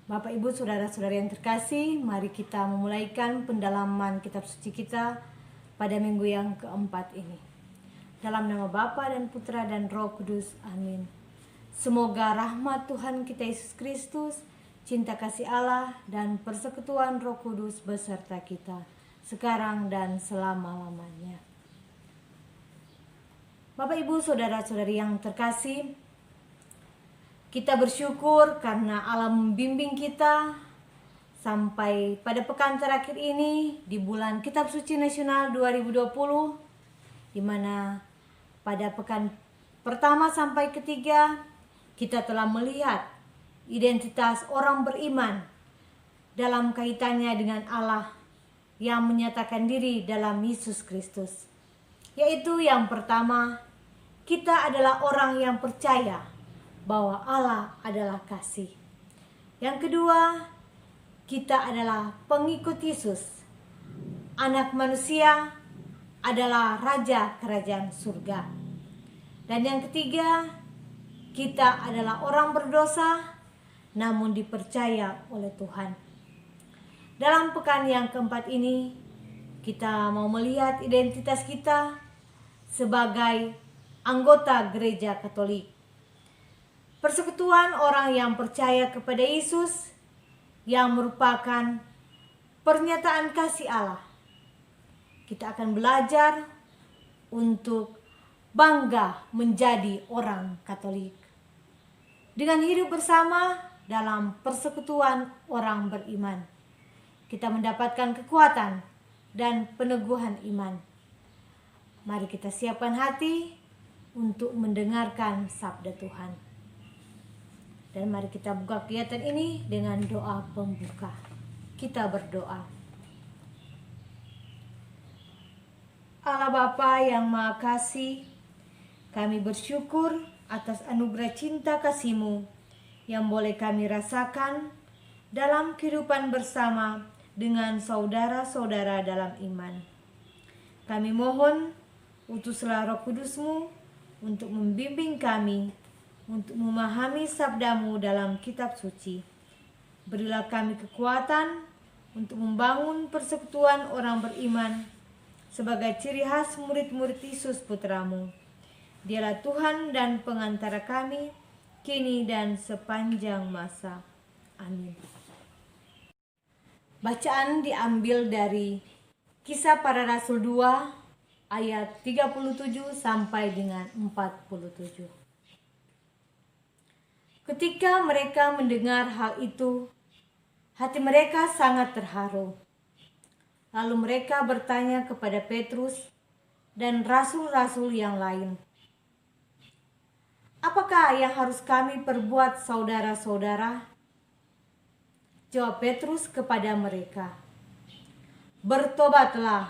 Bapak, Ibu, Saudara-saudari yang terkasih, mari kita memulaikan pendalaman kitab suci kita pada minggu yang keempat ini. Dalam nama Bapa dan Putra dan Roh Kudus, amin. Semoga rahmat Tuhan kita Yesus Kristus, cinta kasih Allah, dan persekutuan Roh Kudus beserta kita, sekarang dan selama-lamanya. Bapak, Ibu, Saudara-saudari yang terkasih, kita bersyukur karena Allah membimbing kita sampai pada pekan terakhir ini di bulan Kitab Suci Nasional 2020, di mana pada pekan pertama sampai ketiga kita telah melihat identitas orang beriman dalam kaitannya dengan Allah yang menyatakan diri dalam Yesus Kristus. Yaitu yang pertama, kita adalah orang yang percaya bahwa Allah adalah kasih. Yang kedua, kita adalah pengikut Yesus. Anak manusia adalah raja kerajaan surga. Dan yang ketiga, kita adalah orang berdosa namun dipercaya oleh Tuhan. Dalam pekan yang keempat ini, kita mau melihat identitas kita sebagai anggota gereja Katolik. Persekutuan orang yang percaya kepada Yesus yang merupakan pernyataan kasih Allah. Kita akan belajar untuk bangga menjadi orang Katolik dengan hidup bersama dalam persekutuan orang beriman. Kita mendapatkan kekuatan dan peneguhan iman. Mari kita siapkan hati untuk mendengarkan sabda Tuhan. Dan mari kita buka kegiatan ini dengan doa pembuka. Kita berdoa. Allah Bapa yang Maha Kasih, kami bersyukur atas anugerah cinta kasih-Mu yang boleh kami rasakan dalam kehidupan bersama dengan saudara-saudara dalam iman. Kami mohon utuslah Roh Kudus-Mu untuk membimbing kami untuk memahami sabda-Mu dalam kitab suci. Berilah kami kekuatan untuk membangun persekutuan orang beriman sebagai ciri khas murid-murid Yesus Putra-Mu. Dialah Tuhan dan pengantara kami, kini dan sepanjang masa. Amin. Bacaan diambil dari Kisah Para Rasul 2 ayat 37 sampai dengan 47. Ketika mereka mendengar hal itu, hati mereka sangat terharu. Lalu mereka bertanya kepada Petrus dan rasul-rasul yang lain, "Apakah yang harus kami perbuat, saudara-saudara?" Jawab Petrus kepada mereka, "Bertobatlah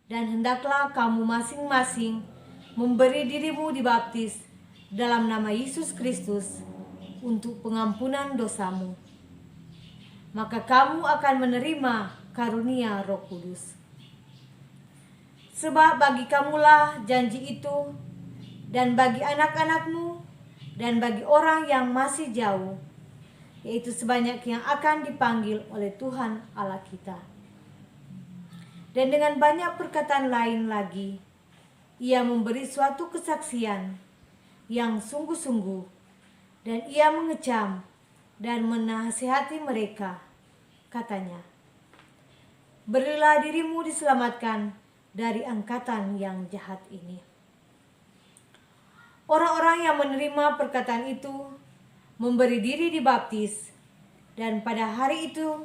dan hendaklah kamu masing-masing memberi dirimu dibaptis dalam nama Yesus Kristus untuk pengampunan dosamu. Maka kamu akan menerima karunia Roh Kudus. Sebab bagi kamulah janji itu, dan bagi anak-anakmu, dan bagi orang yang masih jauh, yaitu sebanyak yang akan dipanggil oleh Tuhan Allah kita." Dan dengan banyak perkataan lain lagi, ia memberi suatu kesaksian yang sungguh-sungguh, dan ia mengecam dan menasihati mereka. Katanya, "Berilah dirimu diselamatkan dari angkatan yang jahat ini." Orang-orang yang menerima perkataan itu memberi diri dibaptis, dan pada hari itu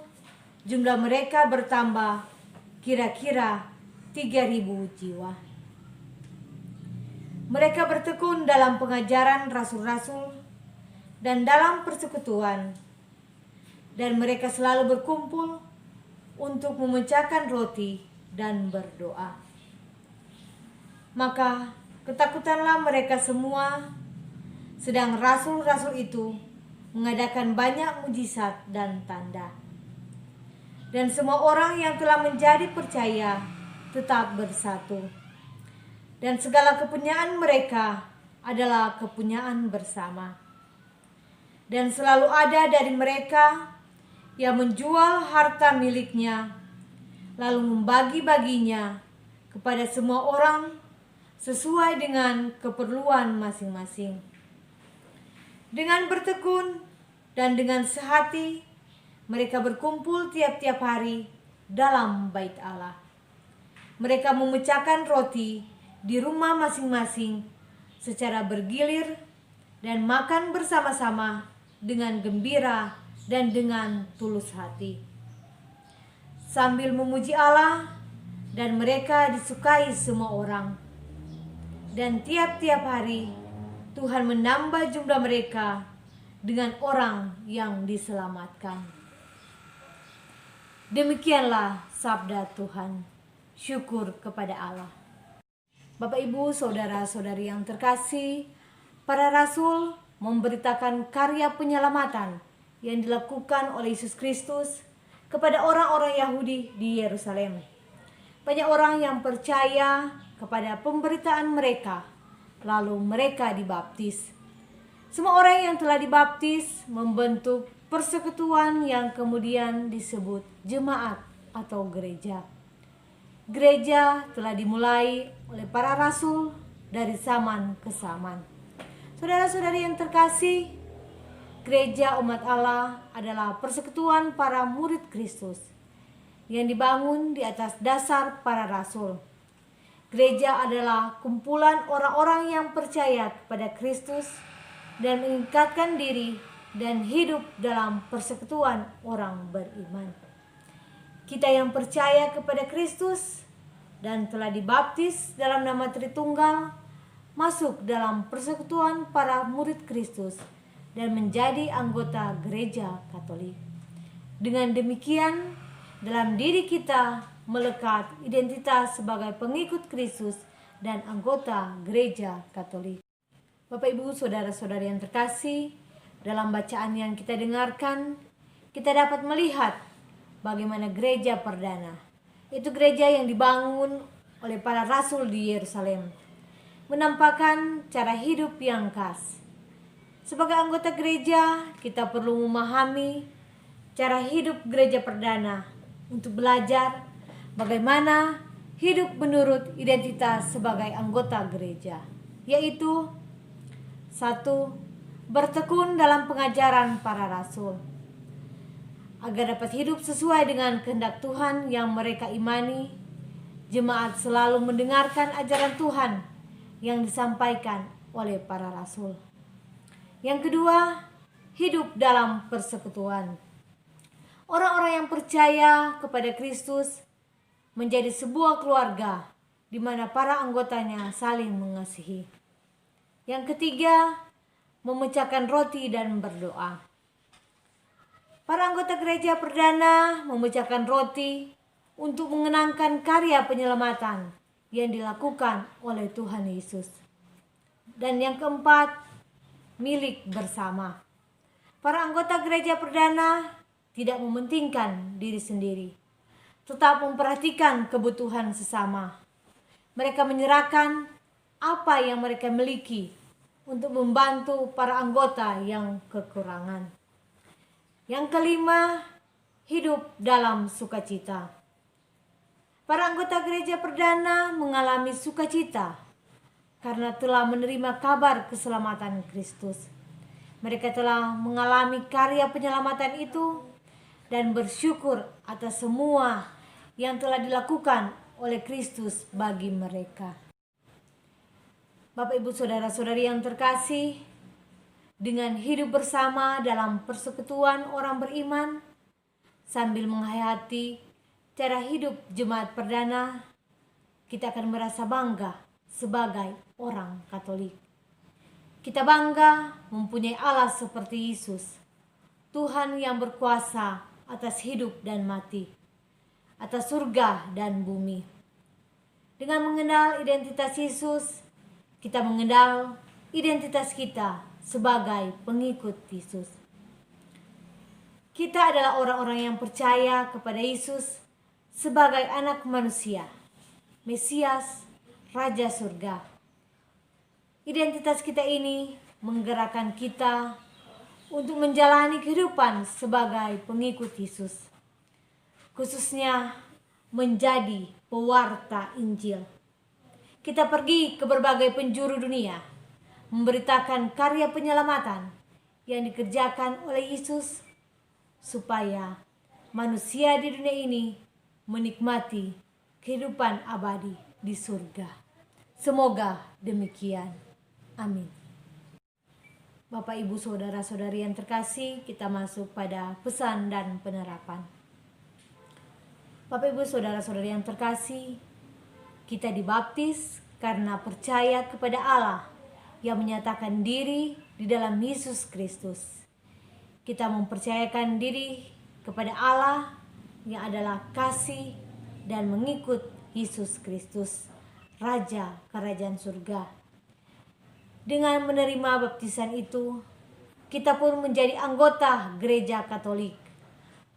jumlah mereka bertambah kira-kira 3.000 jiwa. Mereka bertekun dalam pengajaran rasul-rasul dan dalam persekutuan, dan mereka selalu berkumpul untuk memecahkan roti dan berdoa. Maka ketakutanlah mereka semua, sedang rasul-rasul itu mengadakan banyak mujizat dan tanda. Dan semua orang yang telah menjadi percaya tetap bersatu, dan segala kepunyaan mereka adalah kepunyaan bersama. Dan selalu ada dari mereka yang menjual harta miliknya, lalu membagi-baginya kepada semua orang sesuai dengan keperluan masing-masing. Dengan bertekun dan dengan sehati, mereka berkumpul tiap-tiap hari dalam bait Allah. Mereka memecahkan roti di rumah masing-masing secara bergilir dan makan bersama-sama dengan gembira dan dengan tulus hati, sambil memuji Allah, dan mereka disukai semua orang. Dan tiap-tiap hari Tuhan menambah jumlah mereka dengan orang yang diselamatkan. Demikianlah sabda Tuhan. Syukur kepada Allah. Bapak, Ibu, saudara-saudari yang terkasih, para rasul memberitakan karya penyelamatan yang dilakukan oleh Yesus Kristus kepada orang-orang Yahudi di Yerusalem. Banyak orang yang percaya kepada pemberitaan mereka, lalu mereka dibaptis. Semua orang yang telah dibaptis membentuk persekutuan yang kemudian disebut jemaat atau gereja. Gereja telah dimulai oleh para rasul dari zaman ke zaman. Saudara-saudari yang terkasih, gereja umat Allah adalah persekutuan para murid Kristus yang dibangun di atas dasar para rasul. Gereja adalah kumpulan orang-orang yang percaya kepada Kristus dan mengikatkan diri dan hidup dalam persekutuan orang beriman. Kita yang percaya kepada Kristus dan telah dibaptis dalam nama Tritunggal masuk dalam persekutuan para murid Kristus dan menjadi anggota gereja Katolik. Dengan demikian, dalam diri kita melekat identitas sebagai pengikut Kristus dan anggota gereja Katolik. Bapak, Ibu, saudara-saudari yang terkasih, dalam bacaan yang kita dengarkan, kita dapat melihat bagaimana gereja perdana, itu gereja yang dibangun oleh para rasul di Yerusalem, menampakkan cara hidup yang khas. Sebagai anggota gereja, kita perlu memahami cara hidup gereja perdana untuk belajar bagaimana hidup menurut identitas sebagai anggota gereja, yaitu 1. Bertekun dalam pengajaran para rasul. Agar dapat hidup sesuai dengan kehendak Tuhan yang mereka imani, jemaat selalu mendengarkan ajaran Tuhan yang disampaikan oleh para rasul. Yang kedua, hidup dalam persekutuan. Orang-orang yang percaya kepada Kristus menjadi sebuah keluarga di mana para anggotanya saling mengasihi. Yang ketiga, memecahkan roti dan berdoa. Para anggota gereja perdana memecahkan roti untuk mengenangkan karya penyelamatan yang dilakukan oleh Tuhan Yesus. Dan yang keempat, milik bersama. Para anggota gereja perdana tidak mementingkan diri sendiri, tetap memperhatikan kebutuhan sesama. Mereka menyerahkan apa yang mereka miliki untuk membantu para anggota yang kekurangan. Yang kelima, hidup dalam sukacita. Para anggota gereja perdana mengalami sukacita karena telah menerima kabar keselamatan Kristus. Mereka telah mengalami karya penyelamatan itu dan bersyukur atas semua yang telah dilakukan oleh Kristus bagi mereka. Bapak, Ibu, saudara-saudari yang terkasih, dengan hidup bersama dalam persekutuan orang beriman sambil menghayati cara hidup jemaat perdana, kita akan merasa bangga sebagai orang Katolik. Kita bangga mempunyai Allah seperti Yesus, Tuhan yang berkuasa atas hidup dan mati, atas surga dan bumi. Dengan mengenal identitas Yesus, kita mengenal identitas kita sebagai pengikut Yesus. Kita adalah orang-orang yang percaya kepada Yesus sebagai anak manusia, Mesias, Raja Surga. Identitas kita ini menggerakkan kita untuk menjalani kehidupan sebagai pengikut Yesus, khususnya menjadi pewarta Injil. Kita pergi ke berbagai penjuru dunia, memberitakan karya penyelamatan yang dikerjakan oleh Yesus, supaya manusia di dunia ini menikmati kehidupan abadi di surga. Semoga demikian. Amin. Bapak, Ibu, Saudara-saudari yang terkasih, kita masuk pada pesan dan penerapan. Bapak, Ibu, Saudara-saudari yang terkasih, kita dibaptis karena percaya kepada Allah yang menyatakan diri di dalam Yesus Kristus. Kita mempercayakan diri kepada Allah yang adalah kasih dan mengikut Yesus Kristus, Raja Kerajaan Surga. Dengan menerima baptisan itu, kita pun menjadi anggota Gereja Katolik,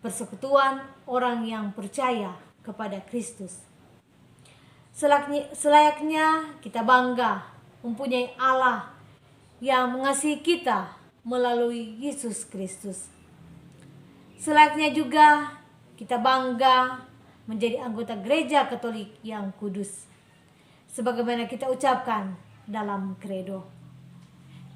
persekutuan orang yang percaya kepada Kristus. Selayaknya kita bangga mempunyai Allah yang mengasihi kita melalui Yesus Kristus. Selayaknya juga kita bangga menjadi anggota Gereja Katolik yang kudus, sebagaimana kita ucapkan dalam kredo.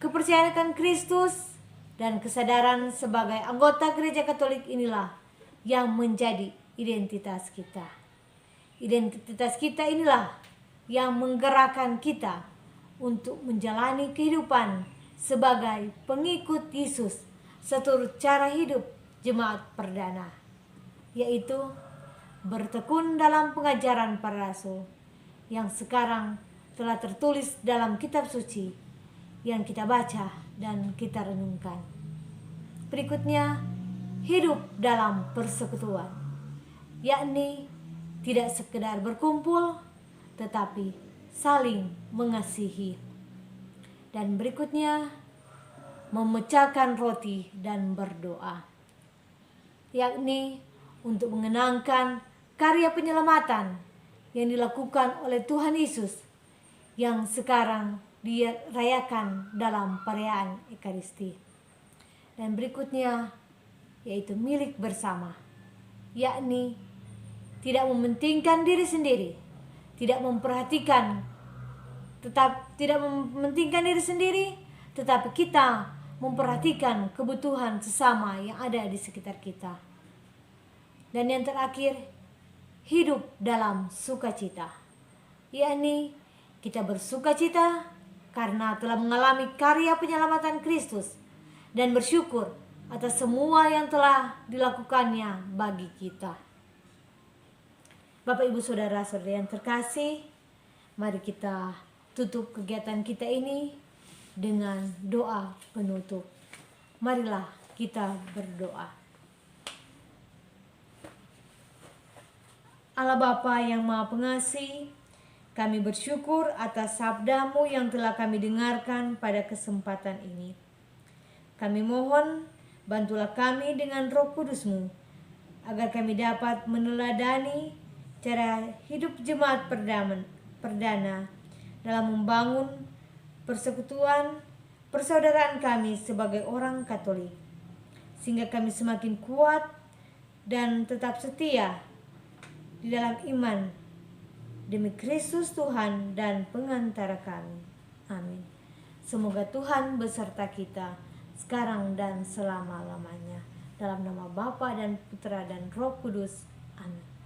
Kepercayaan akan Kristus dan kesadaran sebagai anggota Gereja Katolik inilah yang menjadi identitas kita. Identitas kita inilah yang menggerakkan kita untuk menjalani kehidupan sebagai pengikut Yesus seturut cara hidup jemaat perdana, yaitu bertekun dalam pengajaran para rasul yang sekarang telah tertulis dalam kitab suci yang kita baca dan kita renungkan. Berikutnya, hidup dalam persekutuan, yakni tidak sekedar berkumpul tetapi saling mengasihi. Dan berikutnya, memecahkan roti dan berdoa, yakni untuk mengenangkan karya penyelamatan yang dilakukan oleh Tuhan Yesus yang sekarang dirayakan dalam perayaan Ekaristi. Dan berikutnya yaitu milik bersama, yakni tidak mementingkan diri sendiri, tidak mementingkan diri sendiri, tetapi kita memperhatikan kebutuhan sesama yang ada di sekitar kita. Dan yang terakhir, hidup dalam sukacita, yakni kita bersukacita karena telah mengalami karya penyelamatan Kristus dan bersyukur atas semua yang telah dilakukannya bagi kita. Bapak, Ibu, Saudara-saudari yang terkasih, mari kita tutup kegiatan kita ini dengan doa penutup. Marilah kita berdoa. Allah Bapa yang Maha Pengasih, kami bersyukur atas sabda-Mu yang telah kami dengarkan pada kesempatan ini. Kami mohon, bantulah kami dengan Roh Kudus-Mu, agar kami dapat meneladani cara hidup jemaat perdana dalam membangun persekutuan persaudaraan kami sebagai orang Katolik, sehingga kami semakin kuat dan tetap setia di dalam iman demi Kristus Tuhan dan pengantara kami. Amin. Semoga Tuhan beserta kita sekarang dan selama-lamanya. Dalam nama Bapa dan Putra dan Roh Kudus. Amin.